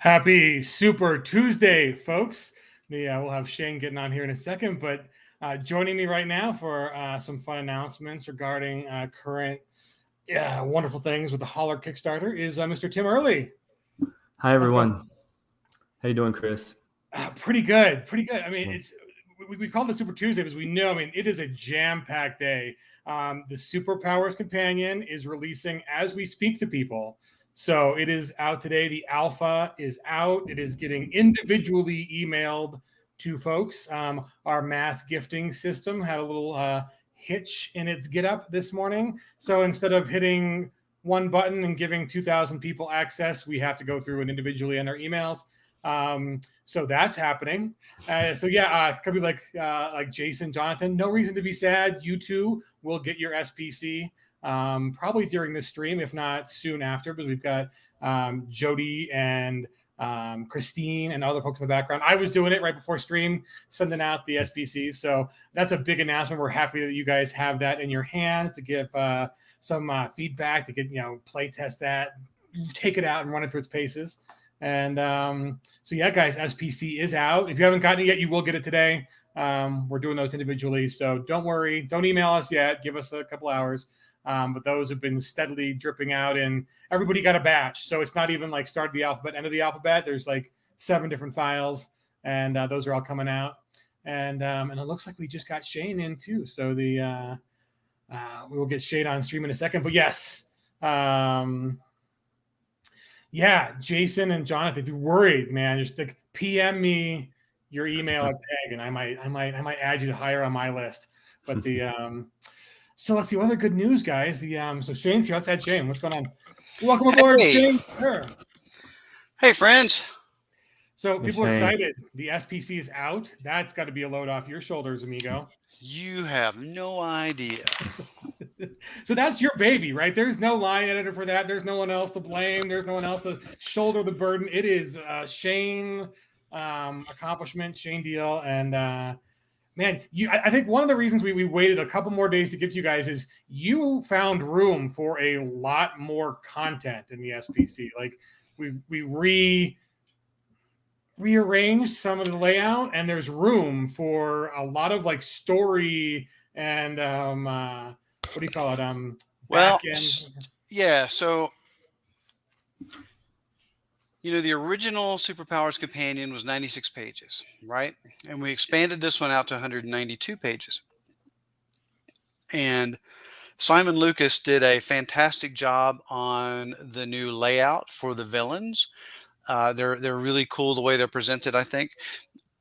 Happy Super Tuesday, folks. We'll have Shane getting on here in a second, but joining me right now for some fun announcements regarding current wonderful things with the Holler Kickstarter is Mr. Tim Early. Hi, everyone. How you doing, Chris? Pretty good. I mean, we call it Super Tuesday because we know, it is a jam-packed day. The Superpowers Companion is releasing as we speak to people. So it is out today. The alpha is out. It is getting individually emailed to folks. Our mass gifting system had a little hitch in its get up this morning. So instead of hitting one button and giving 2,000 people access, we have to go through and individually enter emails. So that's happening. Could be like Jason, Jonathan. No reason to be sad. You too will get your SPC probably during this stream, if not soon after, because we've got Jody and Christine and other folks in the background. I was doing it right before stream, sending out the SPCs. So that's a big announcement. We're happy that you guys have that in your hands to give some feedback, to get, play test that, take it out and run it through its paces. And guys, SPC is out. If you haven't gotten it yet, you will get it today. We're doing those individually, so don't worry. Don't email us yet. Give us a couple hours. But those have been steadily dripping out, and everybody got a batch. So it's not even like start of the alphabet, end of the alphabet. There's like 7 different files, and those are all coming out. And it looks like we just got Shane in too. So we will get Shane on stream in a second. But yes. Jason and Jonathan, if you're worried, man, just like PM me your email at PEG, and I might add you to higher on my list. But so let's see what other good news, guys. So Shane's here. Let's add Shane. What's going on? Welcome aboard, Shane. Sure. Hey, friends. So people are excited. The SPC is out. That's got to be a load off your shoulders, amigo. You have no idea. So that's your baby, right? There's no line editor for that. There's no one else to blame. There's no one else to shoulder the burden. It is Shane accomplishment, Shane deal. And man, I think one of the reasons we waited a couple more days to get to you guys is you found room for a lot more content in the SPC. Like we rearranged some of the layout, and there's room for a lot of like story and what do you call it? So the original Superpowers Companion was 96 pages, right? And we expanded this one out to 192 pages. And Simon Lucas did a fantastic job on the new layout for the villains. They're really cool the way they're presented, I think.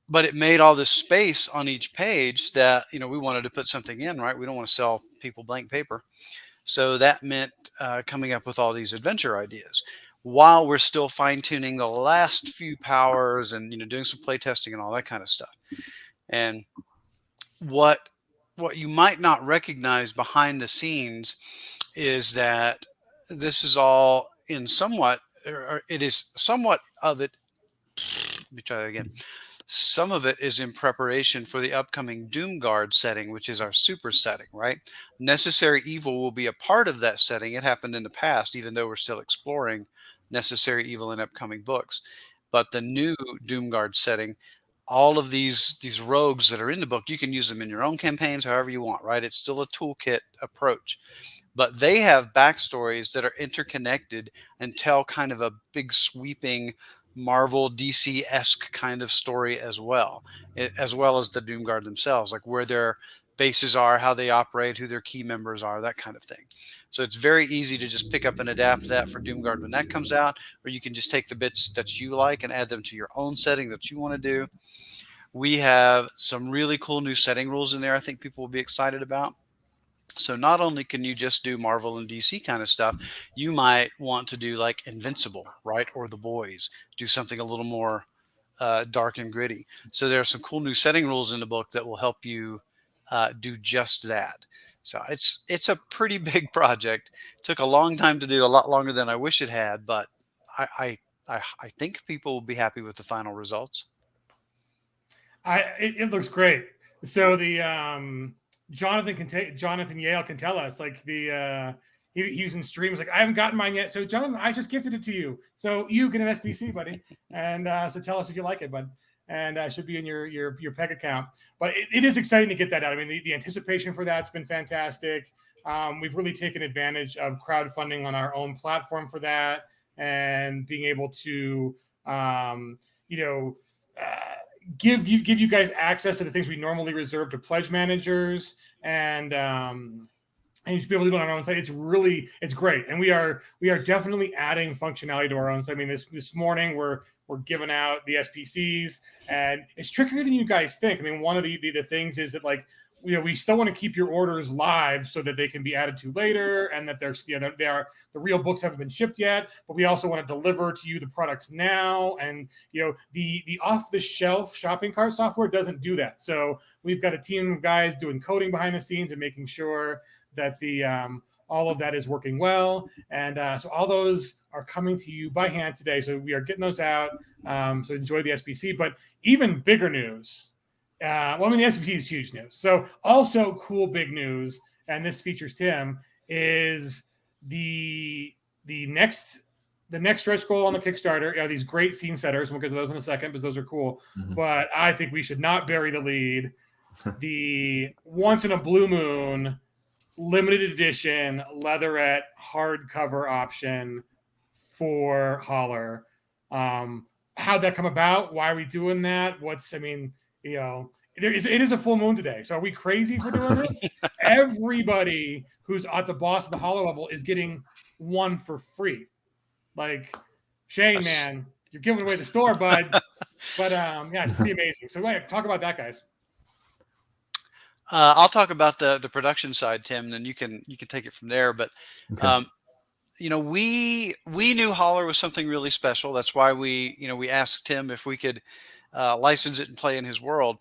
But it made all this space on each page that, we wanted to put something in, right? We don't want to sell people blank paper. So that meant coming up with all these adventure ideas while we're still fine-tuning the last few powers and, doing some play testing and all that kind of stuff. And what you might not recognize behind the scenes is that this is all in somewhat, or it is somewhat of it. Let me try that again. Some of it is in preparation for the upcoming Doomguard setting, which is our super setting, right? Necessary Evil will be a part of that setting. It happened in the past, even though we're still exploring Necessary Evil in upcoming books. But the new Doomguard setting, all of these rogues that are in the book, you can use them in your own campaigns, however you want, right? It's still a toolkit approach. But they have backstories that are interconnected and tell kind of a big sweeping Marvel DC-esque kind of story as well as the Doomguard themselves, like where their bases are, how they operate, who their key members are, that kind of thing. So it's very easy to just pick up and adapt that for Doomguard when that comes out, or you can just take the bits that you like and add them to your own setting that you want to do. We have some really cool new setting rules in there I think people will be excited about. So not only can you just do Marvel and DC kind of stuff, you might want to do like Invincible, right? Or The Boys, do something a little more dark and gritty. So there are some cool new setting rules in the book that will help you do just that. So it's a pretty big project. It took a long time to do, a lot longer than I wish it had, but I think people will be happy with the final results. It looks great. So the Jonathan Yale can tell us, like he he was in streams like, I haven't gotten mine yet. So John, I just gifted it to you. So you get an SBC, buddy. And so tell us if you like it, bud. And should be in your PEG account. But it is exciting to get that out. I mean, the anticipation for that's been fantastic. We've really taken advantage of crowdfunding on our own platform for that, and being able to, give you guys access to the things we normally reserve to pledge managers, and you should be able to do it on our own site. It's great, and we are definitely adding functionality to our own site. I mean, this morning we're giving out the SPCs, and it's trickier than you guys think. I mean, one of the things is that, like, we still want to keep your orders live so that they can be added to later, and that the real books haven't been shipped yet, but we also want to deliver to you the products now. And the off the shelf shopping cart software doesn't do that. So we've got a team of guys doing coding behind the scenes and making sure that all of that is working well. And so all those are coming to you by hand today. So we are getting those out. So enjoy the SPC. But even bigger news. The SPC is huge news. So also cool big news, and this features Tim, is the next stretch goal on the Kickstarter are these great scene setters. We'll get to those in a second because those are cool. Mm-hmm. But I think we should not bury the lead. The once in a blue moon limited edition leatherette hardcover option for Holler. How'd that come about? Why are we doing that? It is a full moon today. So are we crazy for doing this? Everybody who's at the boss of the Holler level is getting one for free. Like, Shane, man, you're giving away the store, bud. But it's pretty amazing. So talk about that, guys. I'll talk about the production side, Tim, and then you can take it from there. But okay. We knew Holler was something really special. That's why we asked Tim if we could license it and play in his world.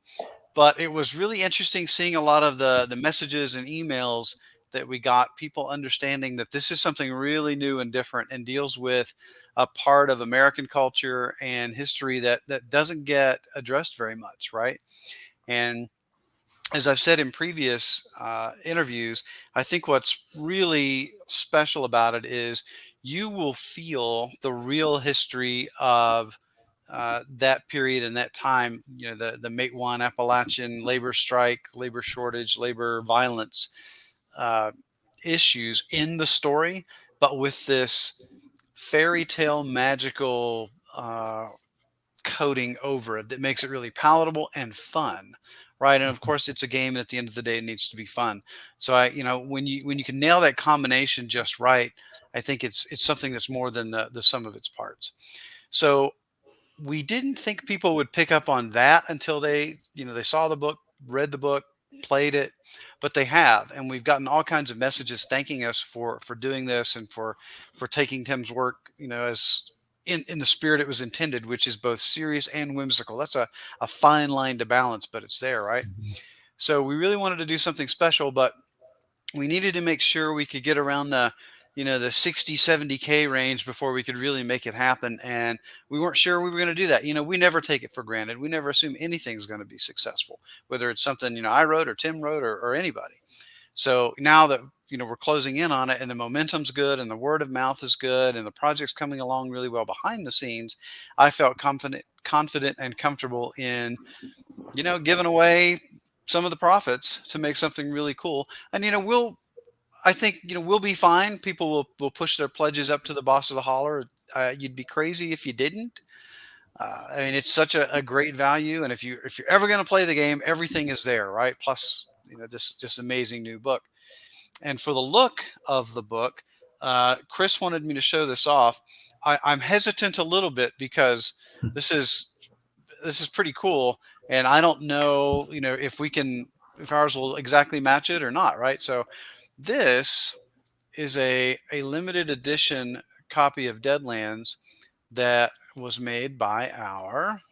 But it was really interesting seeing a lot of the messages and emails that we got, people understanding that this is something really new and different and deals with a part of American culture and history that doesn't get addressed very much, right? And as I've said in previous interviews, I think what's really special about it is you will feel the real history of that period and that time, the Matewan Appalachian labor strike, labor shortage, labor violence issues in the story, but with this fairy tale magical coating over it that makes it really palatable and fun. Right. And of course, it's a game, and at the end of the day, it needs to be fun. So when you can nail that combination just right, I think it's something that's more than the sum of its parts. So we didn't think people would pick up on that until they saw the book, read the book, played it, but they have. And we've gotten all kinds of messages thanking us for doing this and for taking Tim's work, as in the spirit it was intended, which is both serious and whimsical. That's a fine line to balance, but it's there, right? Mm-hmm. So we really wanted to do something special, but we needed to make sure we could get around the 60, 70K range before we could really make it happen. And we weren't sure we were going to do that. We never take it for granted. We never assume anything's going to be successful, whether it's something, I wrote or Tim wrote or anybody. So now that, we're closing in on it and the momentum's good and the word of mouth is good and the project's coming along really well behind the scenes, I felt confident and comfortable in, giving away some of the profits to make something really cool. And, I think, we'll be fine. People will push their pledges up to the boss of the Holler. You'd be crazy if you didn't. It's such a great value. And if you're ever going to play the game, everything is there, right? Plus, this amazing new book. And for the look of the book, Chris wanted me to show this off. I'm hesitant a little bit because this is pretty cool. And I don't know, if ours will exactly match it or not, right? So this is a limited edition copy of Deadlands that was made by our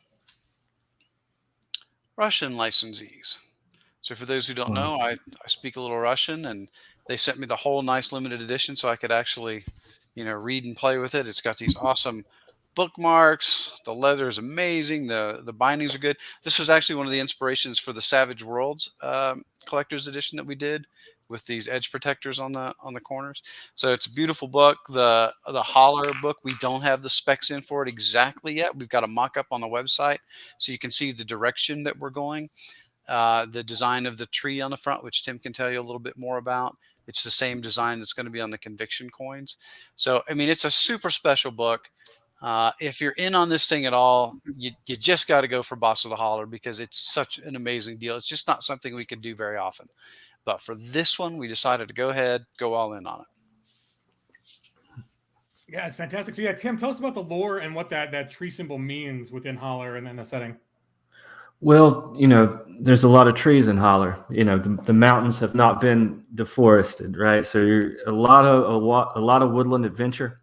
Russian licensees. So for those who don't know, I speak a little Russian, and they sent me the whole nice limited edition so I could actually, read and play with it. It's got these awesome bookmarks. The leather is amazing. The bindings are good. This was actually one of the inspirations for the Savage Worlds collector's edition that we did with these edge protectors on the corners. So it's a beautiful book. The Holler book, we don't have the specs in for it exactly yet. We've got a mock-up on the website so you can see the direction that we're going. The design of the tree on the front, which Tim can tell you a little bit more about. It's the same design that's going to be on the conviction coins. So, I mean, it's a super special book. If you're in on this thing at all, you just got to go for Boss of the Holler because it's such an amazing deal. It's just not something we could do very often. But for this one, we decided to go ahead, go all in on it. Yeah, it's fantastic. So yeah, Tim, tell us about the lore and what that tree symbol means within Holler and then the setting. Well, there's a lot of trees in Holler. The mountains have not been deforested, right? So you're a lot of woodland adventure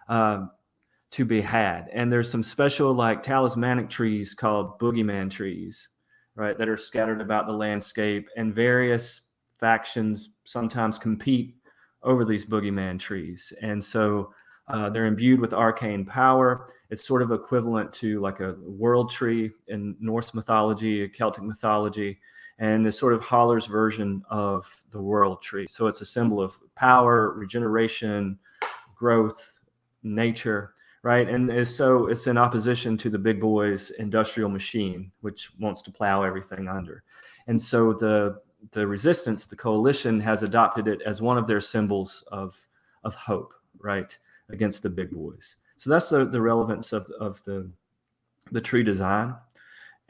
to be had. And there's some special like talismanic trees called boogeyman trees, right, that are scattered about the landscape, and various factions sometimes compete over these boogeyman trees. And so they're imbued with arcane power. It's sort of equivalent to like a world tree in Norse mythology, Celtic mythology, and it's sort of Holler's version of the world tree. So it's a symbol of power, regeneration, growth, nature, right? And so it's in opposition to the big boys' industrial machine, which wants to plow everything under. And so the resistance, the coalition, has adopted it as one of their symbols of hope, right, against the big boys. So that's the relevance of the tree design.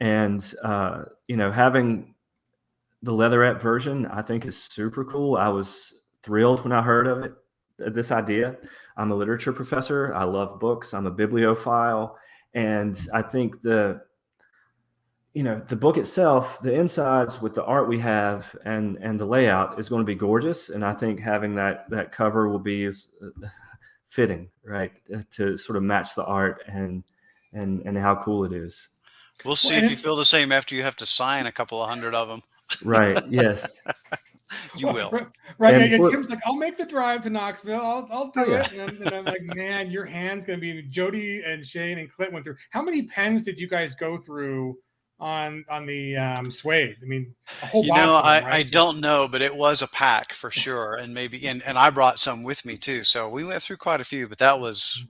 And having the leatherette version, I think, is super cool. I was thrilled when I heard of it, this idea. I'm a literature professor. I love books. I'm a bibliophile. And I think the book itself, the insides with the art we have and the layout is going to be gorgeous. And I think having that cover will be fitting, right, to sort of match the art and how cool it is. We'll see if you feel the same after you have to sign a couple of hundred of them. Right. Yes. You will. Right. And Tim's like, I'll make the drive to Knoxville. I'll do it. And I'm like, man, your hand's going to be. Jody and Shane and Clint went through. How many pens did you guys go through on the suede? I mean, a whole box. Right? I don't know, but it was a pack for sure. And maybe, and I brought some with me too. So we went through quite a few, but that was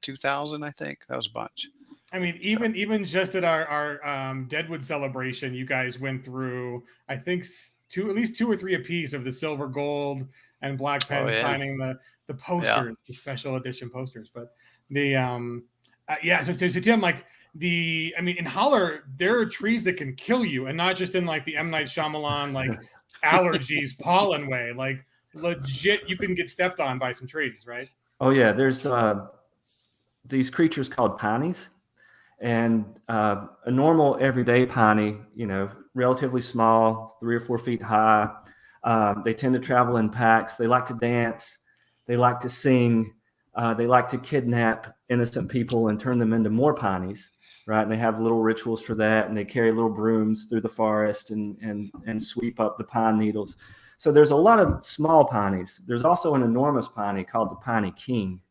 2,000, I think. That was a bunch. I mean, even just at our Deadwood celebration, you guys went through, I think, at least 2 or 3 apiece of the silver, gold, and black pens, signing the posters, the special edition posters. But so Tim, like in Holler, there are trees that can kill you, and not just in like the M. Night Shyamalan like allergies, pollen way. Like legit, you can get stepped on by some trees, right? Oh yeah, there's these creatures called pinies. And a normal everyday piney, relatively small, 3 or 4 feet high. They tend to travel in packs. They like to dance. They like to sing. They like to kidnap innocent people and turn them into more pinies, right? And they have little rituals for that. And they carry little brooms through the forest and sweep up the pine needles. So there's a lot of small pinies. There's also an enormous piney called the piney king.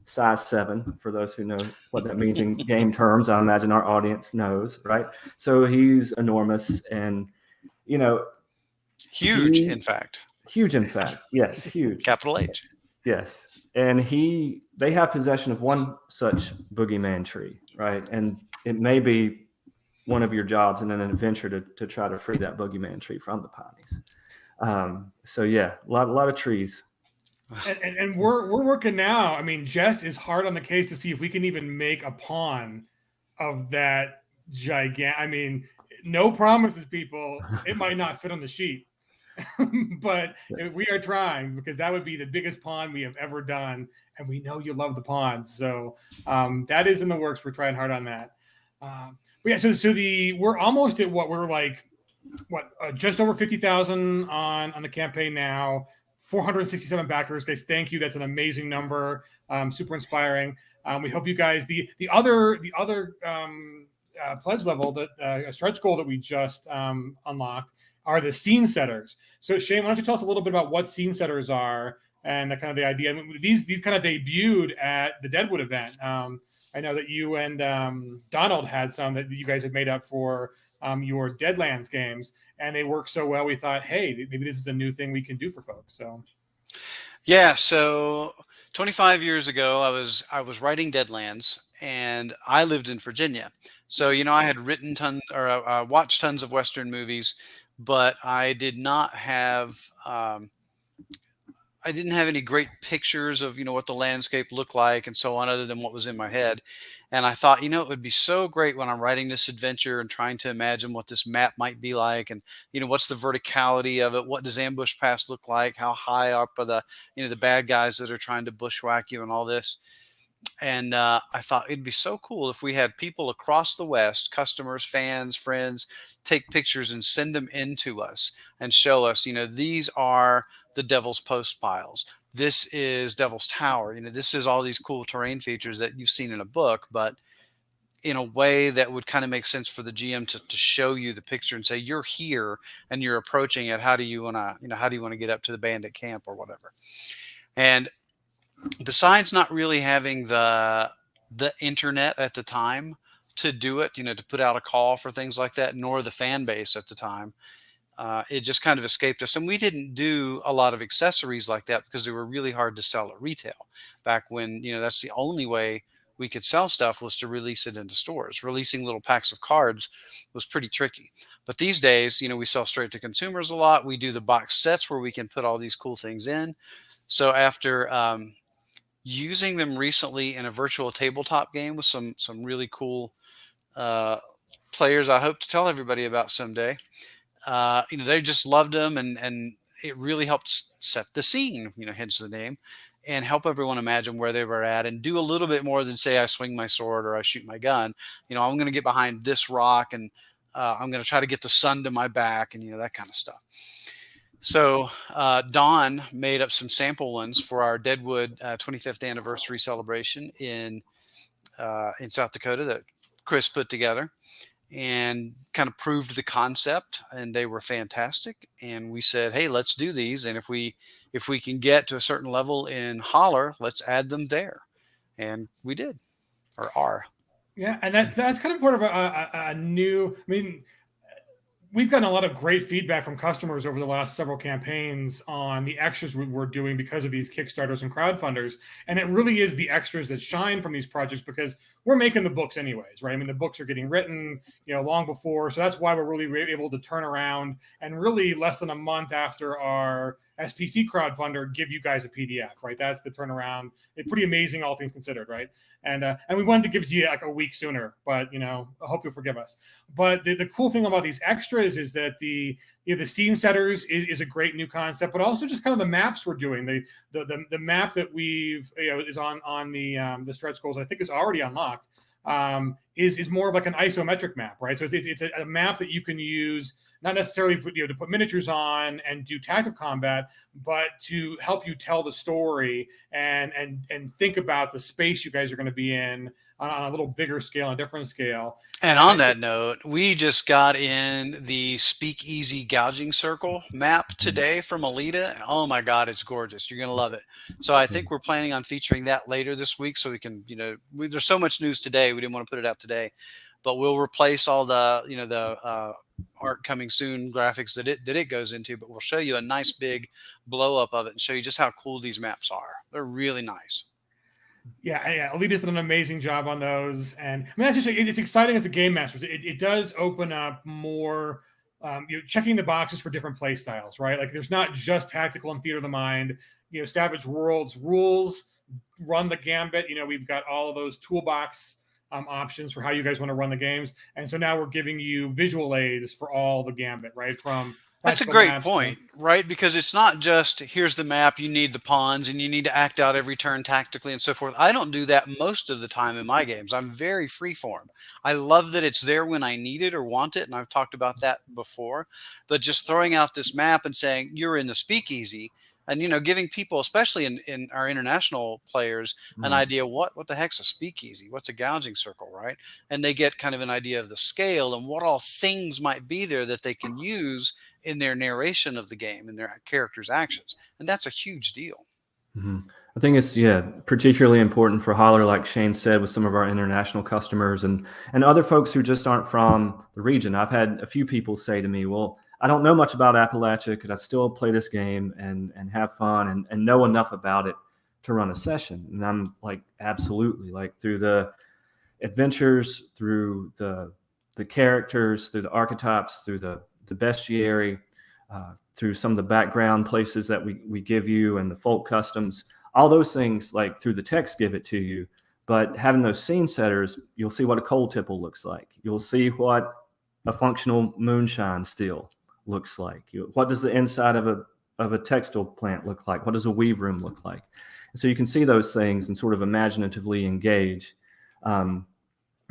Size 7, for those who know what that means in game terms. I imagine our audience knows, right? So he's enormous and, huge, in fact. Huge, in fact. Yes, huge. Capital H. Yes. And they have possession of one such boogeyman tree, right? And it may be one of your jobs in an adventure to try to free that boogeyman tree from the pinies. So yeah, a lot of trees. And we're working now. I mean, Jess is hard on the case to see if we can even make a pawn of that gigantic. I mean, no promises, people. It might not fit on the sheet, but we are trying because that would be the biggest pawn we have ever done. And we know you love the pawns, so that is in the works. We're trying hard on that. But yeah, so we're almost at just over 50,000 on the campaign now. 467 backers, guys. Thank you. That's an amazing number. Super inspiring. We hope you guys. The other pledge level, a stretch goal that we just unlocked, are the scene setters. So Shane, why don't you tell us a little bit about what scene setters are and kind of the idea? I mean, these kind of debuted at the Deadwood event. I know that you and Donald had some that you guys had made up for your Deadlands games, and they work so well. We thought, hey, maybe this is a new thing we can do for folks. So Yeah, so 25 years ago, I was writing Deadlands, and I lived in Virginia. So I had written tons or watched tons of Western movies, but I didn't have any great pictures of what the landscape looked like and so on, other than what was in my head. And I thought, it would be so great when I'm writing this adventure and trying to imagine what this map might be like, and what's the verticality of it, what does Ambush Pass look like, how high up are the bad guys that are trying to bushwhack you, and all this. And I thought it'd be so cool if we had people across the West, customers, fans, friends, take pictures and send them in to us and show us, these are the Devil's Post piles. This is Devil's Tower. This is all these cool terrain features that you've seen in a book, but in a way that would kind of make sense for the GM to show you the picture and say, you're here and you're approaching it. How do you want to, how do you want to get up to the bandit camp or whatever? And besides not really having the internet at the time to do it, to put out a call for things like that, nor the fan base at the time, it just kind of escaped us. And we didn't do a lot of accessories like that because they were really hard to sell at retail back when, that's the only way we could sell stuff, was to release it into stores. Releasing little packs of cards was pretty tricky. But these days, we sell straight to consumers a lot. We do the box sets where we can put all these cool things in. So after using them recently in a virtual tabletop game with some really cool players I hope to tell everybody about someday, they just loved them, and it really helped set the scene, hence the name, and help everyone imagine where they were at, and do a little bit more than say I swing my sword or I shoot my gun. I'm going to get behind this rock, and I'm going to try to get the sun to my back, and that kind of stuff. So Don made up some sample ones for our Deadwood 25th anniversary celebration in South Dakota that Chris put together, and kind of proved the concept, and they were fantastic. And we said, hey, let's do these, and if we can get to a certain level in Holler, let's add them there. And we did, or are. Yeah, and that's kind of part of a new. I mean, we've gotten a lot of great feedback from customers over the last several campaigns on the extras we're doing because of these Kickstarters and crowdfunders. And it really is the extras that shine from these projects, because we're making the books anyways, right? I mean, the books are getting written, long before. So that's why we're really able to turn around and really less than a month after our SPC crowdfunder give you guys a PDF, right? That's the turnaround. It's pretty amazing, all things considered, right? And we wanted to give it to you like a week sooner, but I hope you'll forgive us. But the cool thing about these extras is that the scene setters is a great new concept, but also just kind of the maps we're doing. The map that we've is on the stretch goals, I think, is already unlocked. Is more of like an isometric map, right? So it's a map that you can use not necessarily to put miniatures on and do tactical combat, but to help you tell the story and think about the space you guys are going to be in on a little bigger scale, a different scale. And on that note, we just got in the Speakeasy Gouging Circle map today from Alita. Oh my God, it's gorgeous. You're going to love it. So I think we're planning on featuring that later this week, so we can, there's so much news today, we didn't want to put it out today, but we'll replace all the, art coming soon graphics that it goes into, but we'll show you a nice big blow up of it and show you just how cool these maps are. They're really nice. Yeah, Alita's done an amazing job on those, and I mean, that's just it's exciting as a game master. It does open up more, checking the boxes for different play styles, right? Like there's not just tactical and theater of the mind. Savage Worlds rules run the gambit. We've got all of those toolbox options for how you guys want to run the games, and so now we're giving you visual aids for all the gambit, right? That's a great point, right? Because it's not just here's the map, you need the pawns, and you need to act out every turn tactically and so forth. I don't do that most of the time in my games. I'm very freeform. I love that it's there when I need it or want it, and I've talked about that before. But just throwing out this map and saying you're in the Speakeasy, and giving people, especially in our international players, an idea what the heck's a speakeasy, what's a gouging circle, right? And they get kind of an idea of the scale and what all things might be there that they can use in their narration of the game and their characters' actions, and that's a huge deal. I think it's, yeah, particularly important for Holler, like Shane said, with some of our international customers and other folks who just aren't from the region. I've had a few people say to me, well, I don't know much about Appalachia. Could I still play this game and have fun and know enough about it to run a session? And I'm like, absolutely. Like, through the adventures, through the characters, through the archetypes, through the bestiary, through some of the background places that we give you and the folk customs, all those things, like, through the text, give it to you. But having those scene setters, you'll see what a coal tipple looks like. You'll see what a functional moonshine still looks like. What does the inside of a textile plant look like? What does a weave room look like? And so you can see those things and sort of imaginatively engage in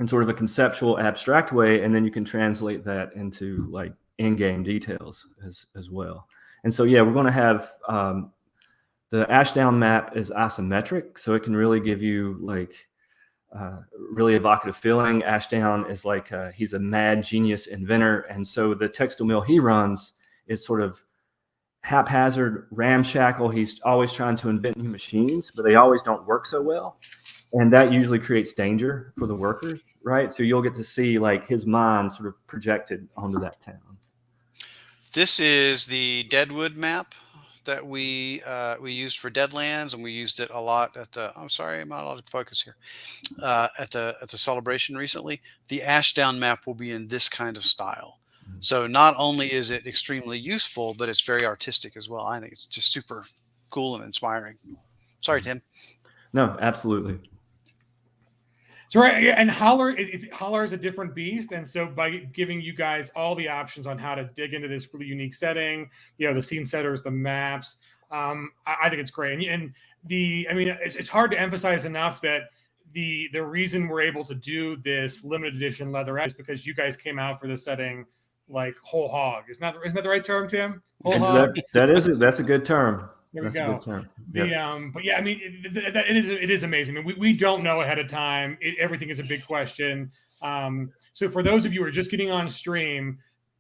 sort of a conceptual, abstract way, and then you can translate that into, like, in-game details as well. And so, yeah, we're going to have the Ashdown map is isometric, so it can really give you, like, really evocative feeling. Ashdown is like he's a mad genius inventor, and so the textile mill he runs is sort of haphazard, ramshackle. He's always trying to invent new machines, but they always don't work so well, and that usually creates danger for the workers, right? So you'll get to see, like, his mind sort of projected onto that town. This is the Deadwood map that we used for Deadlands, and we used it a lot at the. I'm sorry, I'm not allowed to focus here. At the celebration recently, the Ashdown map will be in this kind of style. So not only is it extremely useful, but it's very artistic as well. I think it's just super cool and inspiring. Sorry, Tim. No, absolutely. So, right, and Holler is a different beast, and so by giving you guys all the options on how to dig into this really unique setting, the scene setters, the maps, I think it's great. And it's hard to emphasize enough that the reason we're able to do this limited edition leatherette is because you guys came out for this setting like whole hog. Isn't that the right term, Tim? Whole hog. That's a good term. There we That's go. a good term. Yep. But yeah, it is amazing. I mean, we don't know ahead of time. Everything is a big question. So for those of you who are just getting on stream,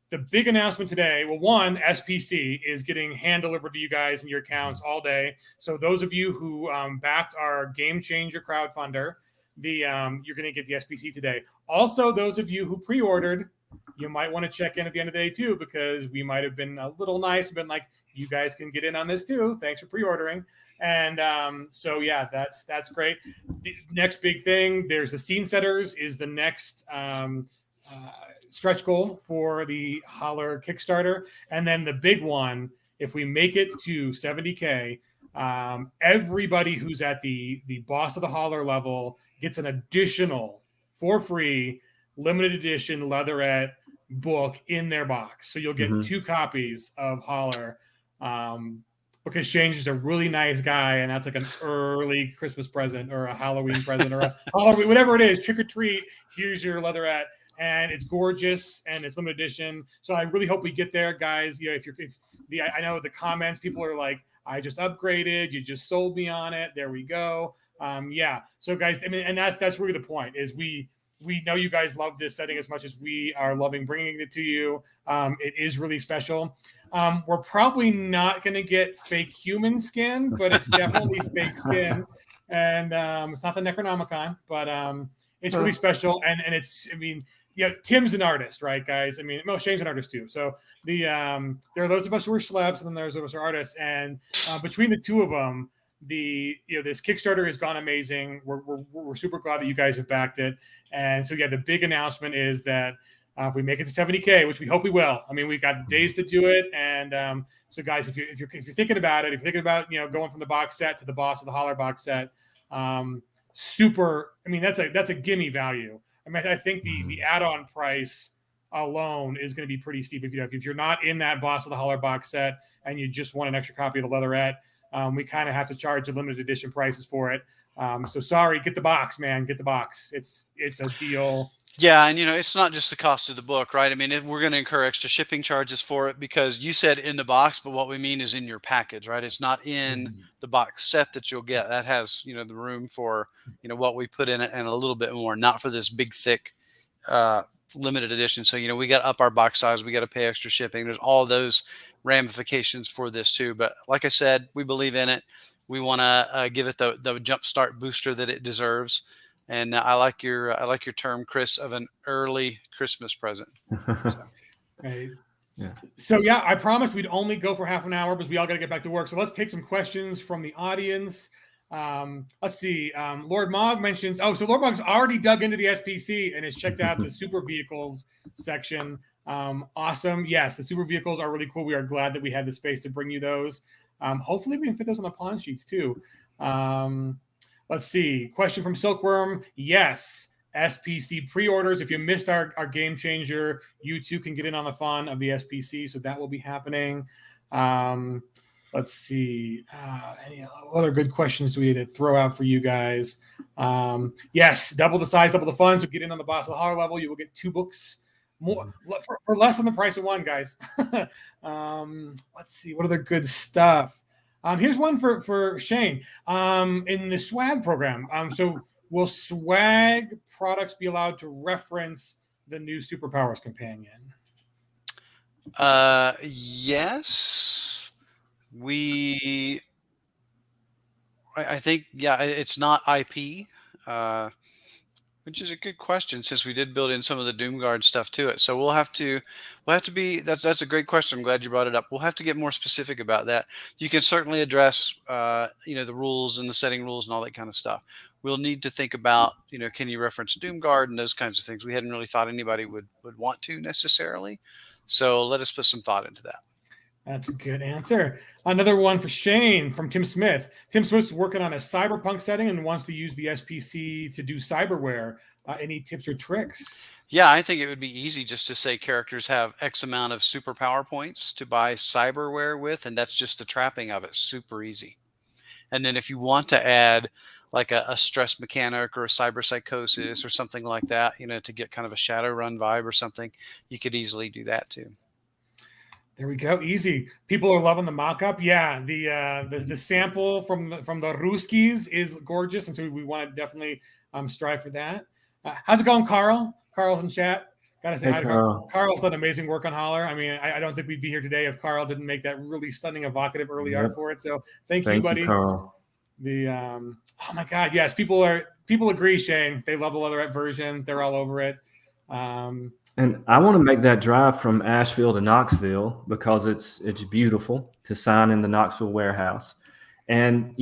the big announcement today, well, one, SPC is getting hand delivered to you guys and your accounts all day. So those of you who backed our Game Changer crowdfunder, you're going to get the SPC today. Also, those of you who pre-ordered, you might want to check in at the end of the day too, because we might have been a little nice and been like, you guys can get in on this too. Thanks for pre-ordering. And so yeah, that's great. The next big thing, there's the scene setters is the next stretch goal for the Holler Kickstarter. And then the big one, if we make it to 70K, everybody who's at the boss of the Holler level gets an additional, for free, limited edition leatherette book in their box. So you'll get 2 copies of Holler, because Shane's just a really nice guy, and that's like an early Christmas present or a Halloween present or a Halloween, whatever it is, trick or treat. Here's your leatherette, and it's gorgeous and it's limited edition. So I really hope we get there, guys. I know the comments, people are like, I just upgraded, you just sold me on it. There we go. Yeah. So guys, I mean, and that's really the point, is we know you guys love this setting as much as we are loving bringing it to you. It is really special. We're probably not going to get fake human skin, but it's definitely fake skin. And it's not the Necronomicon, but it's really special. And it's, Tim's an artist, right, guys? I mean, Shane's an artist too. So there are those of us who are celebs, and then there's those of us who are artists. And between the two of them, this Kickstarter has gone amazing. We're super glad that you guys have backed it. And so yeah, the big announcement is that if we make it to 70K, which we hope we will, I mean, we've got days to do it. And so guys, if you're thinking about it, if you're thinking about going from the box set to the Boss of the Holler box set, super. I mean, that's a gimme value. I mean, I think the add-on price alone is going to be pretty steep. If you're not in that Boss of the Holler box set and you just want an extra copy of the leatherette, we kind of have to charge the limited edition prices for it. So sorry, get the box, man. Get the box. It's a deal. Yeah, and it's not just the cost of the book, right? I mean, we're going to incur extra shipping charges for it, because you said in the box, but what we mean is in your package, right? It's not in the box set that you'll get. That has, the room for, what we put in it and a little bit more, not for this big, thick, limited edition. So, we got to up our box size. We got to pay extra shipping. There's all those ramifications for this too. But like I said, we believe in it. We want to give it the jump start booster that it deserves. And I like your term, Chris, of an early Christmas present. So. Right. Yeah. So yeah, I promised we'd only go for half an hour because we all got to get back to work. So let's take some questions from the audience. Let's see. Lord Mog mentions, so Lord Mog's already dug into the SPC and has checked out the super vehicles section. Awesome. Yes, the super vehicles are really cool. We are glad that we had the space to bring you those. Hopefully we can fit those on the pawn sheets too. Let's see. Question from Silkworm. Yes. SPC pre-orders. If you missed our game changer, you too can get in on the fun of the SPC. So that will be happening. Let's see. Any other good questions do we need to throw out for you guys? Yes, double the size, double the fun. So get in on the Boss of the Holler level. You will get 2 books more for less than the price of 1, guys. Let's see. What other good stuff? Here's one for Shane. In the swag program. So will swag products be allowed to reference the new Superpowers companion? Yes. I think, yeah, it's not IP, which is a good question since we did build in some of the Doomguard stuff to it. So we'll have to be, that's a great question. I'm glad you brought it up. We'll have to get more specific about that. You can certainly address, the rules and the setting rules and all that kind of stuff. We'll need to think about, can you reference Doomguard and those kinds of things. We hadn't really thought anybody would want to necessarily. So let us put some thought into that. That's a good answer. Another one for Shane from Tim Smith. Tim Smith's working on a cyberpunk setting and wants to use the SPC to do cyberware. Any tips or tricks? Yeah, I think it would be easy just to say characters have X amount of superpower points to buy cyberware with, and that's just the trapping of it. Super easy. And then if you want to add like a stress mechanic or a cyber psychosis or something like that, to get kind of a Shadowrun vibe or something, you could easily do that too. There we go. Easy. People are loving the mock-up. Yeah, the sample from the Ruskies is gorgeous, and so we want to definitely strive for that. How's it going, Carl? Carl's in chat. Gotta say hi to Carl. Carl's done amazing work on Holler. I mean, I don't think we'd be here today if Carl didn't make that really stunning, evocative early art for it. So thank you, buddy. Carl. Oh my God, yes, people agree, Shane. They love the leatherette version. They're all over it. And I want to make that drive from Asheville to Knoxville because it's beautiful to sign in the Knoxville warehouse. And,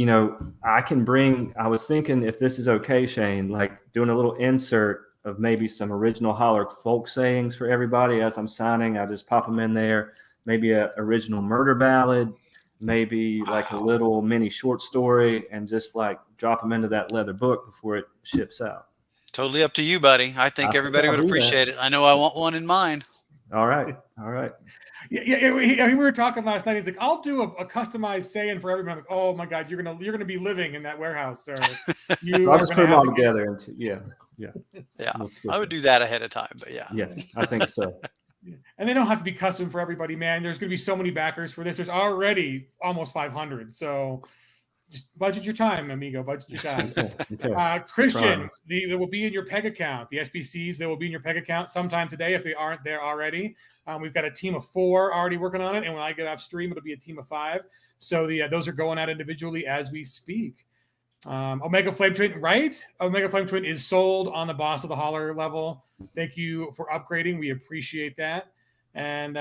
I was thinking if this is okay, Shane, like doing a little insert of maybe some original Holler folk sayings for everybody as I'm signing. I just pop them in there. Maybe a original murder ballad, maybe like a little mini short story, and just like drop them into that leather book before it ships out. Totally up to you, buddy. I think everybody would appreciate it. I know I want one in mine. All right. Yeah. We were talking last night. He's like, "I'll do a customized saying for everyone." I'm like, "Oh my God, you're gonna be living in that warehouse, sir." I'll just put them all together. Yeah. I would do that ahead of time, but yeah, I think so. And they don't have to be custom for everybody, man. There's going to be so many backers for this. There's already almost 500, so just budget your time, amigo. Budget your time. Okay. Christian, they will be in your PEG account. The SBCs, they will be in your PEG account sometime today if they aren't there already. We've got a team of 4 already working on it, and when I get off stream, it'll be a team of 5. So those are going out individually as we speak. Omega Flame Twin, right? Omega Flame Twin is sold on the Boss of the Holler level. Thank you for upgrading. We appreciate that. And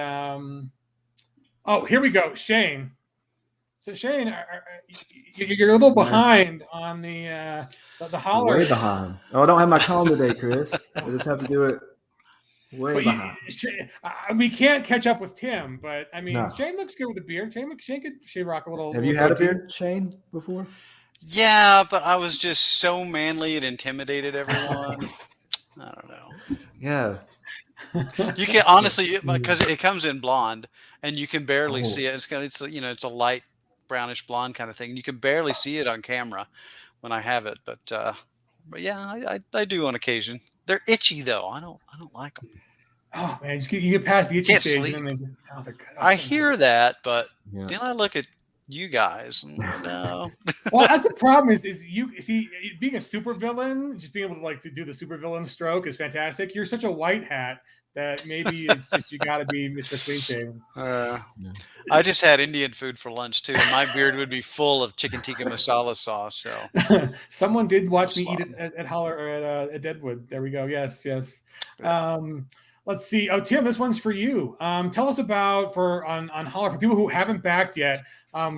here we go, Shane. So Shane, you're a little behind on the Holler. Way behind. Oh, I don't have my column today, Chris. I just have to do it way behind. We can't catch up with Tim, but I mean, no. Shane looks good with a beard. Shane could rock a little. Have you had a beard, Shane, before? Yeah, but I was just so manly it intimidated everyone. I don't know. Yeah. You can honestly, because it comes in blonde, and you can barely see it. It's a light brownish blonde kind of thing. You can barely see it on camera when I have it, but yeah, I do on occasion. They're itchy though. I don't like them. Oh man, you get past the itchy stage. And then I hear that, but then I look at You guys, no. Well, that's the problem is you see being a supervillain, just being able to to do the supervillain stroke is fantastic. You're such a white hat that maybe it's just you got to be Mr. Clean Shaven. I just had Indian food for lunch too, and my beard would be full of chicken tikka masala sauce. So someone did watch me eat it at Holler or at Deadwood. There we go. Yes, yes. Let's see. Oh, Tim, this one's for you. Tell us about on Holler for people who haven't backed yet.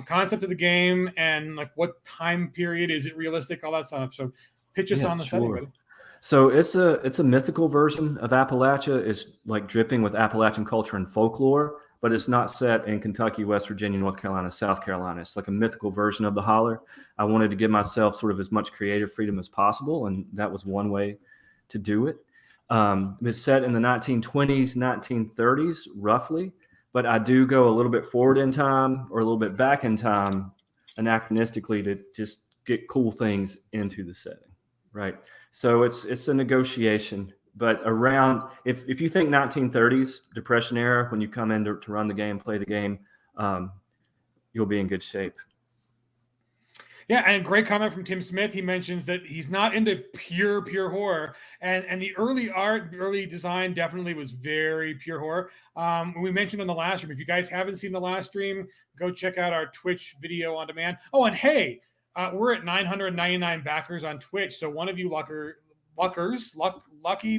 Concept of the game and like what time period is it realistic? All that stuff. So pitch us on the setting. Buddy. So it's a mythical version of Appalachia. It's like dripping with Appalachian culture and folklore, but it's not set in Kentucky, West Virginia, North Carolina, South Carolina. It's like a mythical version of the Holler. I wanted to give myself sort of as much creative freedom as possible, and that was one way to do it. It's set in the 1920s, 1930s, roughly, but I do go a little bit forward in time or a little bit back in time anachronistically to just get cool things into the setting, right? So it's a negotiation, but around, if you think 1930s, Depression era, when you come in to run the game, play the game, you'll be in good shape. Yeah, and a great comment from Tim Smith. He mentions that he's not into pure horror, and the early art, early design definitely was very pure horror. We mentioned on the last stream. If you guys haven't seen the last stream, go check out our Twitch video on demand. Oh, and hey, we're at 999 backers on Twitch. So one of you lucky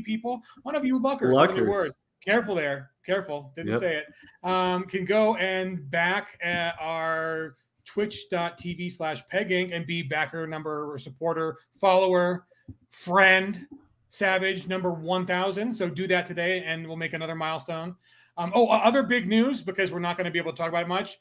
people, one of you luckers. That's a new word. Careful there. Careful. Didn't say it. Can go and back at our twitch.tv/PEG and be backer number or supporter, follower, friend, savage number 1000. So do that today and we'll make another milestone. Other big news, because we're not going to be able to talk about it much.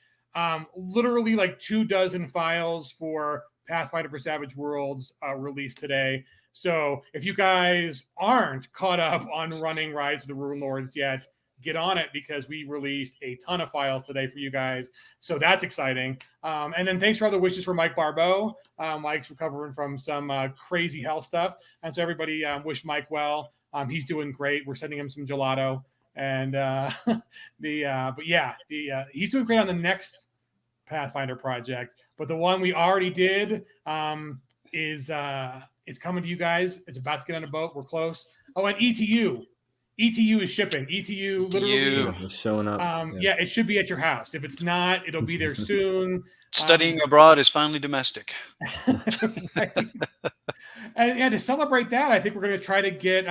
Literally like 24 files for Pathfinder for Savage Worlds released today. So if you guys aren't caught up on running Rise of the Rune Lords yet, get on it, because we released a ton of files today for you guys. So that's exciting. And then thanks for all the wishes for Mike Barbeau. Mike's recovering from some crazy health stuff. And so everybody wish Mike well. He's doing great. We're sending him some gelato. And he's doing great on the next Pathfinder project. But the one we already did is it's coming to you guys. It's about to get on a boat. We're close. Oh, and ETU is shipping. ETU literally is showing up. Yeah, it should be at your house. If it's not, it'll be there soon. Studying abroad is finally domestic. And to celebrate that, I think we're going to try to get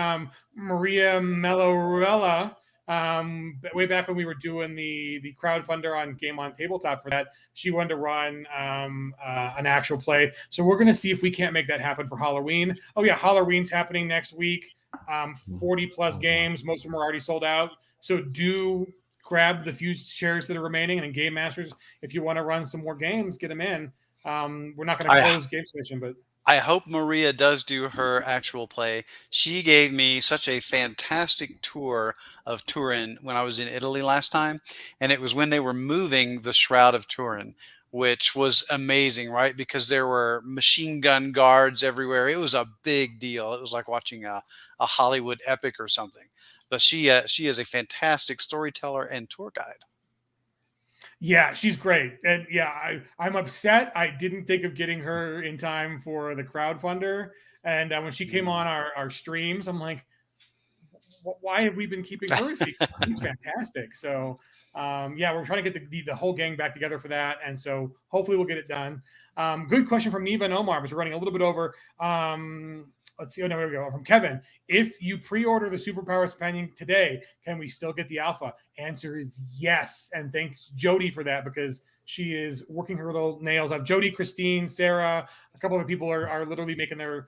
Maria Melorella. Way back when we were doing the crowdfunder on Game on Tabletop for that, she wanted to run an actual play. So we're going to see if we can't make that happen for Halloween. Oh yeah, Halloween's happening next week. 40 plus games. Most of them are already sold out. So do grab the few shares that are remaining. And in Game Masters, if you want to run some more games, get them in. We're not going to close Game Station, but I hope Maria does do her actual play. She gave me such a fantastic tour of Turin when I was in Italy last time. And it was when they were moving the Shroud of Turin, which was amazing, right? Because there were machine gun guards everywhere. It was a big deal. It was like watching a Hollywood epic or something. But she is a fantastic storyteller and tour guide. Yeah, she's great. And yeah, I'm upset. I didn't think of getting her in time for the crowdfunder. And when she came on our streams, I'm like, why have we been keeping her a secret? She's fantastic. So we're trying to get the whole gang back together for that. And so hopefully we'll get it done. Good question from Neva and Omar, because we're running a little bit over. Let's see. Oh, no, here we go. From Kevin. If you pre-order the Superpowers Companion today, can we still get the alpha? Answer is yes. And thanks Jody for that, because she is working her little nails off. Jody, Christine, Sarah, a couple of people are literally making they're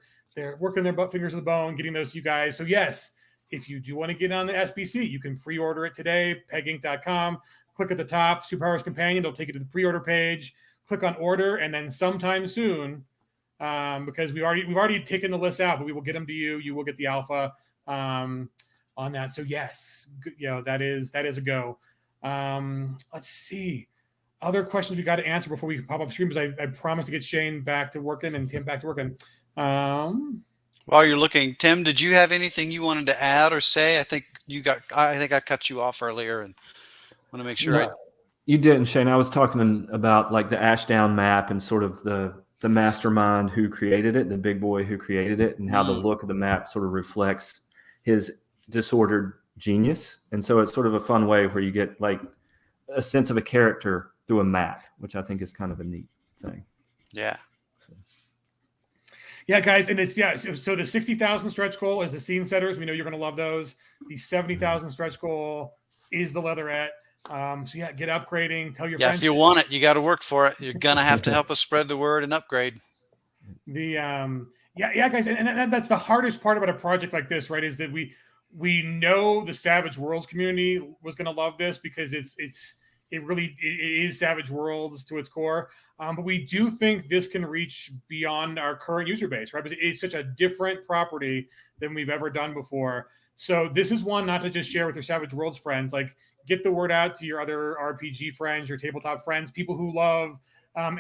working their fingers to the bone, getting those to you guys. So yes, if you do want to get on the SBC, you can pre-order it today, peginc.com. Click at the top, Superpowers Companion. It'll take you to the pre-order page. Click on order, and then sometime soon, because we've already taken the list out, but we will get them to you. You will get the alpha on that. So yes, that is a go. Let's see. Other questions we got to answer before we pop up stream, because I promised to get Shane back to working and Tim back to working. While you're looking, Tim, did you have anything you wanted to add or say? I think I cut you off earlier and want to make sure. You didn't, Shane. I was talking about like the Ashdown map and sort of the mastermind who created it, the big boy who created it, and how the look of the map sort of reflects his disordered genius. And so it's sort of a fun way where you get like a sense of a character through a map, which I think is kind of a neat thing. Yeah. Yeah, guys, and it's So the 60,000 stretch goal is the scene setters. We know you're going to love those. The 70,000 stretch goal is the leatherette. So yeah, get upgrading. Tell your friends. If you want it, you got to work for it. You're gonna have to help us spread the word and upgrade. The guys, and that's the hardest part about a project like this, right? Is that we know the Savage Worlds community was going to love this because it is Savage Worlds to its core. But we do think this can reach beyond our current user base, right? Because it's such a different property than we've ever done before. So this is one not to just share with your Savage Worlds friends. Like, get the word out to your other RPG friends, your tabletop friends, people who love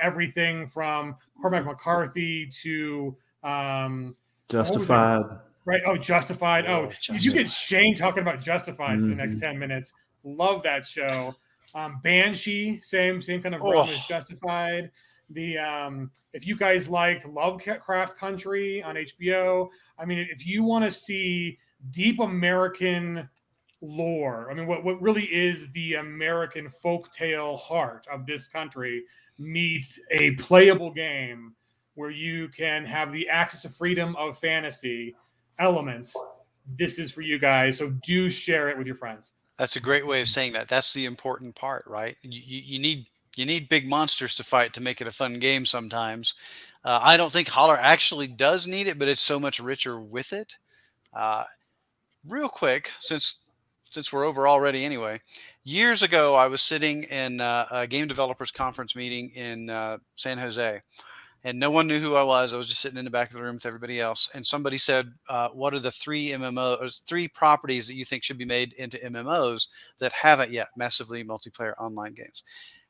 everything from Cormac McCarthy to Justified. Right. Oh, Justified. Justified. You get Shane talking about Justified for the next 10 minutes. Love that show. Banshee, same kind of realm as Justified. If you guys liked Lovecraft Country on HBO, I mean, if you want to see deep American lore, I mean, what really is the American folktale heart of this country meets a playable game where you can have the access to freedom of fantasy elements, this is for you guys. So do share it with your friends. That's a great way of saying that. That's the important part, right? You need big monsters to fight to make it a fun game sometimes. I don't think Holler actually does need it, but it's so much richer with it. Real quick, since we're over already anyway, years ago I was sitting in a game developers conference meeting in San Jose, and no one knew who I was. I was just sitting in the back of the room with everybody else. And somebody said, what are the three properties that you think should be made into MMOs that haven't yet, massively multiplayer online games?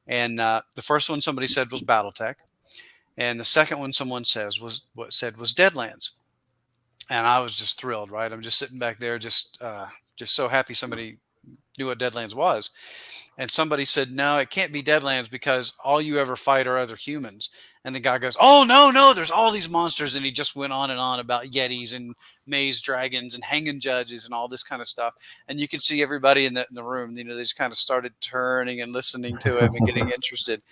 And the first one somebody said was Battletech. And the second one someone was Deadlands. And I was just thrilled, right? I'm just sitting back there, just so happy somebody knew what Deadlands was. And somebody said, no, it can't be Deadlands because all you ever fight are other humans. And the guy goes, oh, no, there's all these monsters. And he just went on and on about Yetis and maze dragons and hanging judges and all this kind of stuff. And you could see everybody in the room, they just kind of started turning and listening to him and getting interested.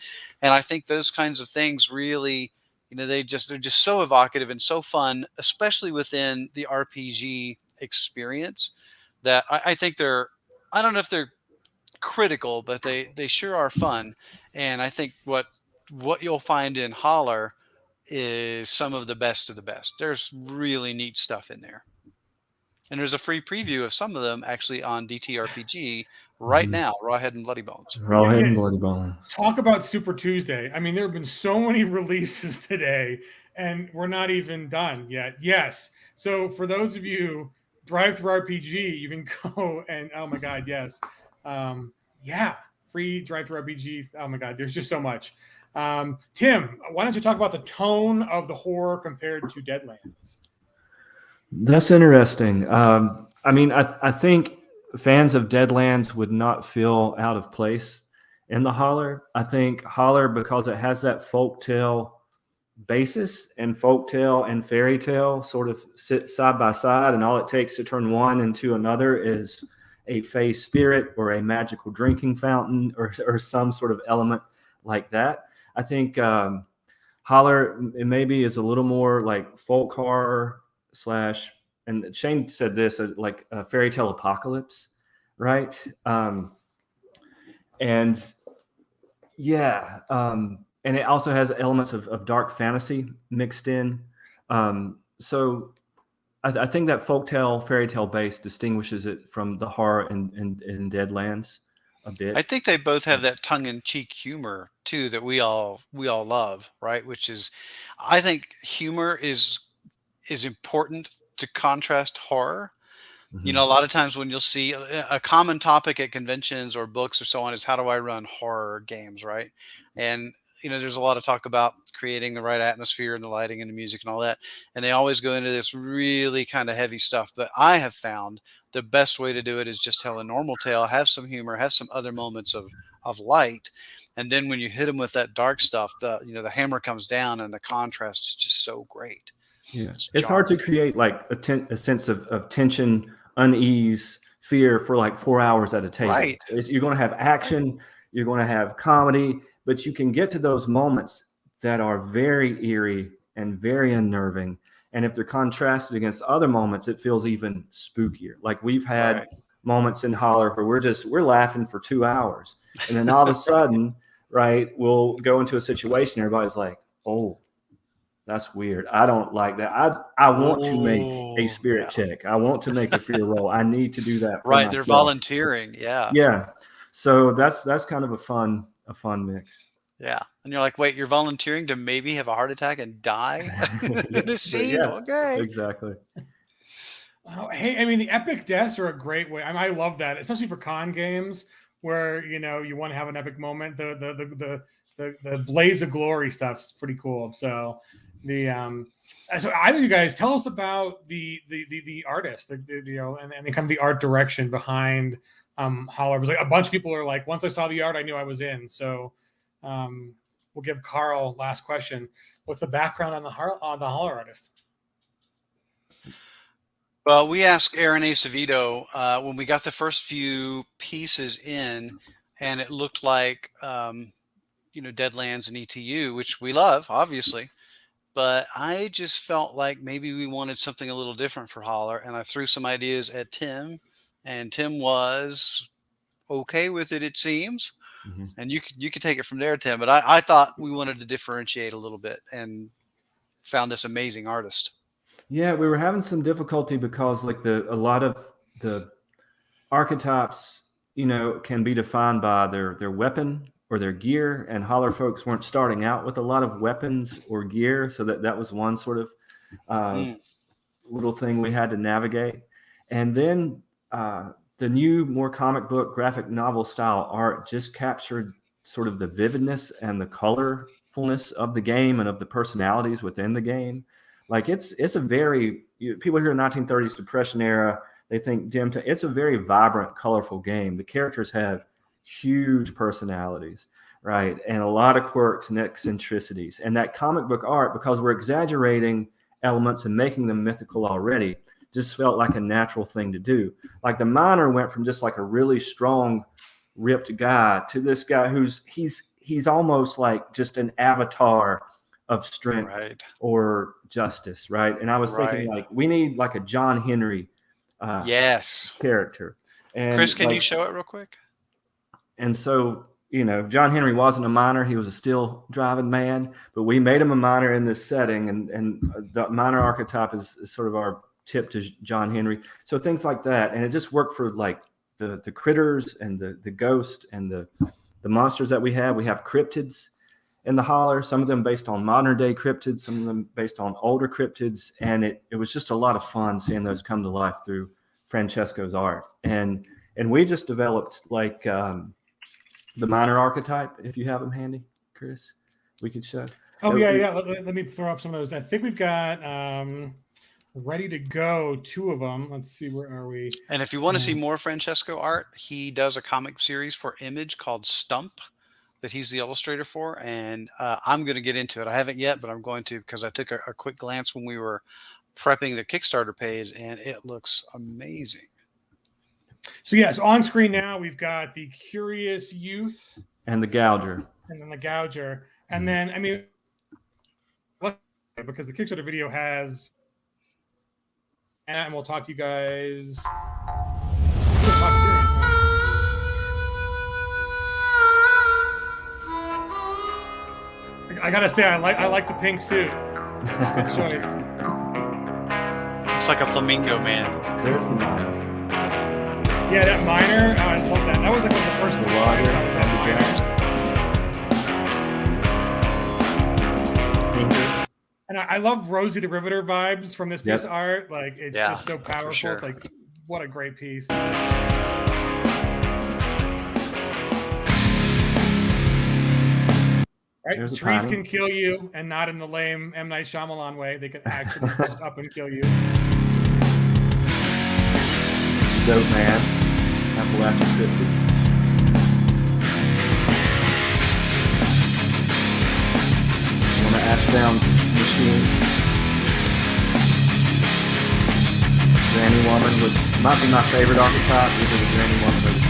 And I think those kinds of things really, they're just so evocative and so fun, especially within the RPG experience, that I think I don't know if they're critical, but they sure are fun. And I think what you'll find in Holler is some of the best of the best. There's really neat stuff in there. And there's a free preview of some of them actually on DTRPG right now, Rawhead and Bloody Bones. Rawhead and Bloody Bones. Talk about Super Tuesday. I mean, there have been so many releases today, and we're not even done yet. Yes. So for those of you, Drive Through RPG, you can go and, oh my God, yes. Free Drive Through RPG. Oh my God, there's just so much. Tim, why don't you talk about the tone of the horror compared to Deadlands? That's interesting. I mean, I think fans of Deadlands would not feel out of place in the Holler. I think Holler, because it has that folktale basis, and folktale and fairy tale sort of sit side by side, and all it takes to turn one into another is a fey spirit or a magical drinking fountain or some sort of element like that. I think Holler, it maybe is a little more like folk horror / and Shane said this, like a fairy tale apocalypse, right? And it also has elements of dark fantasy mixed in. So I think that folktale, fairy tale base distinguishes it from the horror in Deadlands a bit. I think they both have that tongue-in-cheek humor too that we all love, right? Which is, I think humor is important to contrast horror. Mm-hmm. A lot of times when you'll see a common topic at conventions or books or so on is, how do I run horror games, right? And there's a lot of talk about creating the right atmosphere and the lighting and the music and all that. And they always go into this really kind of heavy stuff. But I have found the best way to do it is just tell a normal tale, have some humor, have some other moments of light. And then when you hit them with that dark stuff, the hammer comes down and the contrast is just so great. Yeah, it's hard to create like a sense of tension, unease, fear for like 4 hours at a table. Right. You're going to have action, you're going to have comedy, but you can get to those moments that are very eerie and very unnerving. And if they're contrasted against other moments, it feels even spookier. Like we've had moments in Holler where we're laughing for 2 hours, and then all of a sudden, right, we'll go into a situation, everybody's like, "Oh, that's weird. I don't like that. I want to make a spirit check. I want to make a fear roll. I need to do that." Right. myself. They're volunteering. Yeah. Yeah. So that's kind of a fun mix. Yeah. And you're like, wait, you're volunteering to maybe have a heart attack and die in this scene? Yeah, okay. Exactly. Oh, hey, I mean, the epic deaths are a great way. I love that, especially for con games where, you want to have an epic moment. The blaze of glory stuff's pretty cool. So so either of you guys tell us about the artist, and kind of the art direction behind Holler. It was like a bunch of people are like, once I saw the art, I knew I was in. So we'll give Carl last question. What's the background on the Holler artist? Well, we asked Aaron Acevedo when we got the first few pieces in, and it looked like Deadlands and ETU, which we love, obviously. But I just felt like maybe we wanted something a little different for Holler, and I threw some ideas at Tim, and Tim was okay with it, it seems. Mm-hmm. And you could take it from there, Tim. But I thought we wanted to differentiate a little bit and found this amazing artist. Yeah, we were having some difficulty because like a lot of the archetypes, can be defined by their weapon or their gear, and Holler folks weren't starting out with a lot of weapons or gear, so that was one sort of little thing we had to navigate. And then the new, more comic book, graphic novel style art just captured sort of the vividness and the colorfulness of the game and of the personalities within the game. Like it's a very, people hear 1930s Depression era, they think dim. It's a very vibrant, colorful game. The characters have huge personalities, right? And a lot of quirks and eccentricities. And that comic book art, because we're exaggerating elements and making them mythical already, just felt like a natural thing to do. Like the miner went from just like a really strong, ripped guy to this guy he's almost like just an avatar of strength or justice, right? And I was thinking like we need like a John Henry character. And Chris, can you show it real quick? And so, John Henry wasn't a miner. He was a steel driving man, but we made him a miner in this setting. And the miner archetype is sort of our tip to John Henry. So things like that. And it just worked for like the critters and the ghost and the monsters that we have. We have cryptids in the Holler, some of them based on modern day cryptids, some of them based on older cryptids. And it was just a lot of fun seeing those come to life through Francesco's art. And we just developed like the miner archetype. If you have them handy, Chris, we could show. Oh, yeah. Let me throw up some of those. I think we've got ready to go 2 of them. Let's see, where are we? And if you want to see more Francesco art, he does a comic series for Image called Stump that he's the illustrator for. And I'm going to get into it. I haven't yet, but I'm going to, because I took a quick glance when we were prepping the Kickstarter page, and it looks amazing. So yes, on screen now we've got the Curious Youth and the Gouger, and then because the Kickstarter video has, and we'll talk to you guys. I gotta say, I like the pink suit. Good choice. Looks like a flamingo man. There's the miner. Yeah, that miner. Oh, I love that. That was like one of the first ones. And I love Rosie the Riveter vibes from this piece of art. Like, it's just so powerful. Sure. It's like, what a great piece. Right? There's a Trees Tiny. can kill you, and not in the lame M. Night Shyamalan way. They can actually just up and kill you. Dope Man. Appalachian 50. On the Ashdown machine. Granny Woman might be my favorite archetype. Either the Granny Woman or the Tree.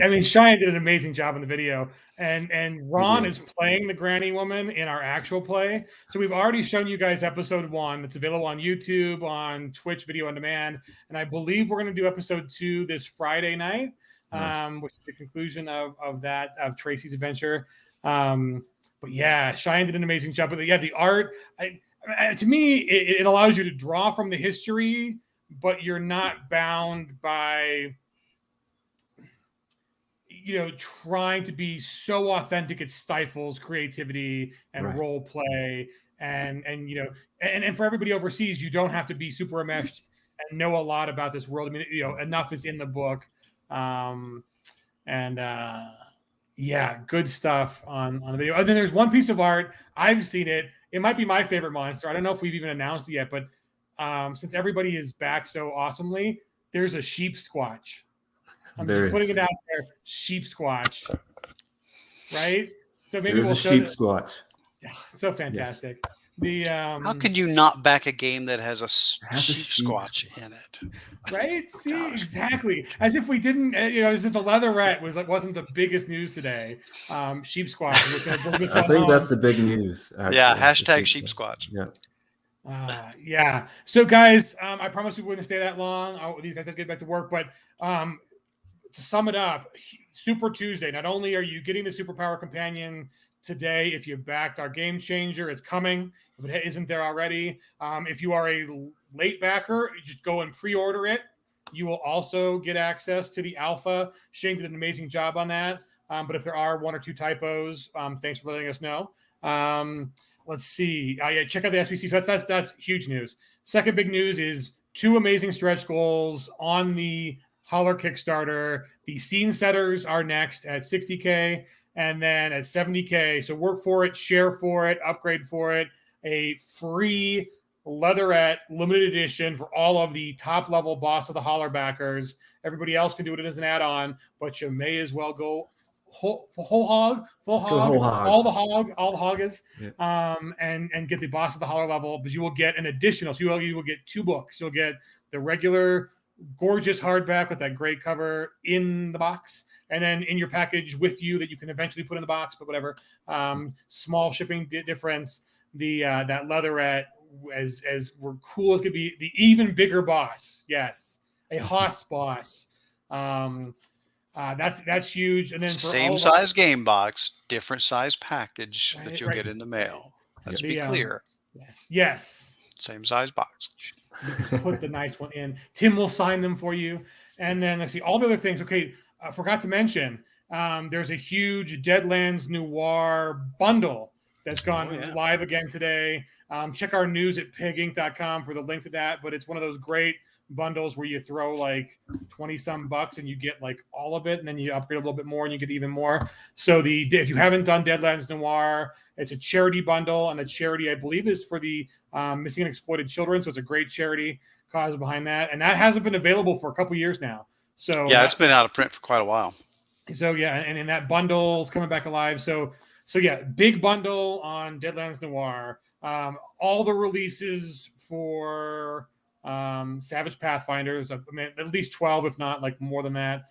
I mean, Cheyenne did an amazing job in the video, and Ron is playing the Granny Woman in our actual play. So we've already shown you guys episode 1. That's available on YouTube, on Twitch Video on Demand, and I believe we're going to do episode 2 this Friday night, which is the conclusion of Tracy's adventure. But yeah, Cheyenne did an amazing job. But yeah, the art, to me, it allows you to draw from the history, but you're not bound by, trying to be so authentic it stifles creativity and role play, and for everybody overseas, you don't have to be super enmeshed and know a lot about this world. I mean, enough is in the book, yeah, good stuff on the video. And then there's one piece of art, I've seen it. It might be my favorite monster. I don't know if we've even announced it yet, but since everybody is back so awesomely, there's a sheep squatch. I'm just putting it out there, sheep squatch, right? So maybe we'll show sheep squatch. Yeah, so fantastic. Yes. How can you not back a game that has a sheep squatch in it? Right? See, exactly. As if we didn't, as if the leatherette wasn't the biggest news today. Sheep squatch. I think that's the big news. Actually. Yeah, hashtag sheep squatch. Yeah. Yeah. So guys, I promised we wouldn't stay that long. These guys have to get back to work, but to sum it up, Super Tuesday, not only are you getting the Superpower Companion today, if you backed our Game Changer, it's coming. If it isn't there already, if you are a late backer, you just go and pre-order it. You will also get access to the alpha. Shane did an amazing job on that. But if there are 1 or 2 typos, thanks for letting us know. Let's see. Yeah, check out the SBC. So that's huge news. Second big news is 2 amazing stretch goals on the Holler Kickstarter. The scene setters are next at 60K and then at 70K. So work for it, share for it, upgrade for it. A free leatherette limited edition for all of the top level Boss of the Holler backers. Everybody else can do it as an add-on, but you may as well go whole hog, all the hoggas, and get the Boss of the Holler level. But you will get an additional. So you will get 2 books. You'll get the regular gorgeous hardback with that great cover in the box, and then in your package with you that you can eventually put in the box, but whatever. Small shipping difference. The that leatherette, as we're cool as could be, the even bigger Boss. Yes, a Haas Boss. That's huge. And then for same size game box, different size package that you'll get in the mail. Let's be clear. Yes. Same size box. Put the nice one in. Tim will sign them for you. And then let's see all the other things. Okay, I forgot to mention, there's a huge Deadlands Noir bundle that's gone live again today. Check our news at peginc.com for the link to that. But it's one of those great bundles where you throw like 20 some bucks and you get like all of it, and then you upgrade a little bit more and you get even more. So if you haven't done Deadlands Noir, it's a charity bundle, and the charity I believe is for the missing and exploited children. So it's a great charity cause behind that, and that hasn't been available for a couple years now. So yeah, it's been out of print for quite a while. So yeah, and in that bundle is coming back alive. So yeah, big bundle on Deadlands Noir. All the releases for Savage Pathfinders, I mean, at least 12, if not like more than that.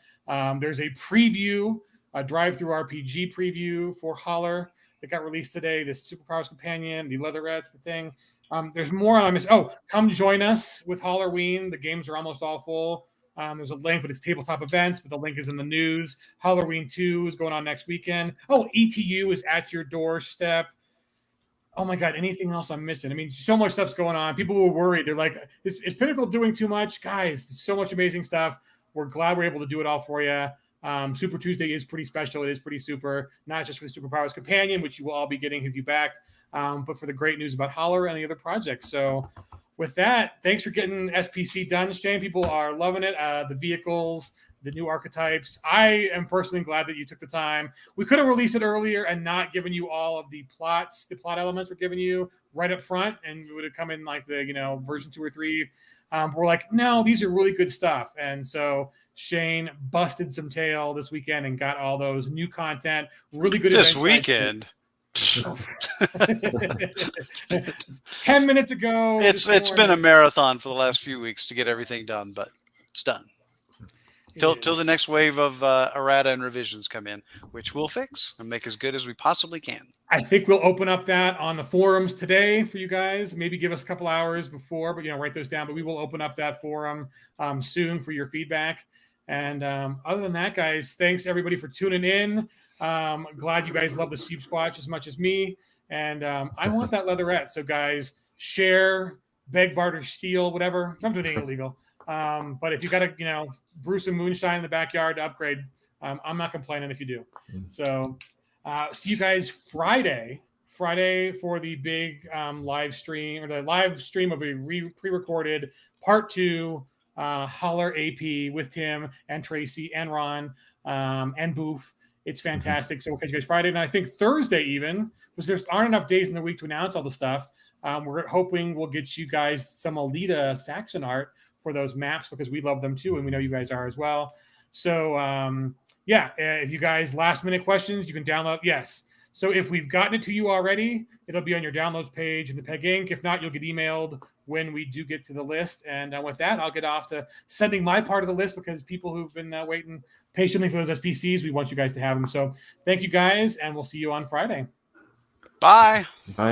There's a preview, a drive-through RPG preview for Holler that got released today. The Superpowers Companion, the Leatherettes, the thing. There's more on this. Oh, come join us with Halloween. The games are almost all full. There's a link, but it's tabletop events, but the link is in the news. Halloween 2 is going on next weekend. Oh, ETU is at your doorstep. Oh my God, anything else I'm missing? I mean, so much stuff's going on. People were worried. They're like, is Pinnacle doing too much? Guys, so much amazing stuff. We're glad we're able to do it all for you. Super Tuesday is pretty special. It is pretty super, not just for the Superpowers Companion, which you will all be getting if you backed, but for the great news about Holler and the other projects. So with that, thanks for getting SPC done, Shane. People are loving it. The vehicles, the new archetypes. I am personally glad that you took the time. We could have released it earlier and not given you all of the plot elements we're giving you right up front, and we would have come in like the version 2 or 3. But we're like, no, these are really good stuff. And so Shane busted some tail this weekend and got all those new content. Really good. This weekend. 10 minutes ago. It's been a marathon for the last few weeks to get everything done, but it's done. Till the next wave of errata and revisions come in, which we'll fix and make as good as we possibly can. I think we'll open up that on the forums today for you guys. Maybe give us a couple hours before, but write those down. But we will open up that forum soon for your feedback. And other than that, guys, thanks everybody for tuning in. Glad you guys love the Soup Squatch as much as me. And I want that leatherette. So guys, share, beg, barter, steal, whatever. I'm doing anything illegal. But if you got to, brew some moonshine in the backyard to upgrade, I'm not complaining if you do. So see you guys Friday for the big live stream, or the live stream of a pre-recorded part 2 Holler AP with Tim and Tracy and Ron and Boof. It's fantastic. So we'll catch you guys Friday. And I think Thursday even, because there aren't enough days in the week to announce all the stuff. We're hoping we'll get you guys some Alita Saxon art for those maps, because we love them too. And we know you guys are as well. So if you guys last minute questions, you can download. Yes. So if we've gotten it to you already, it'll be on your downloads page in the PEG Inc. If not, you'll get emailed when we do get to the list. And with that, I'll get off to sending my part of the list, because people who've been waiting patiently for those SPCs, we want you guys to have them. So thank you guys, and we'll see you on Friday. Bye. Bye.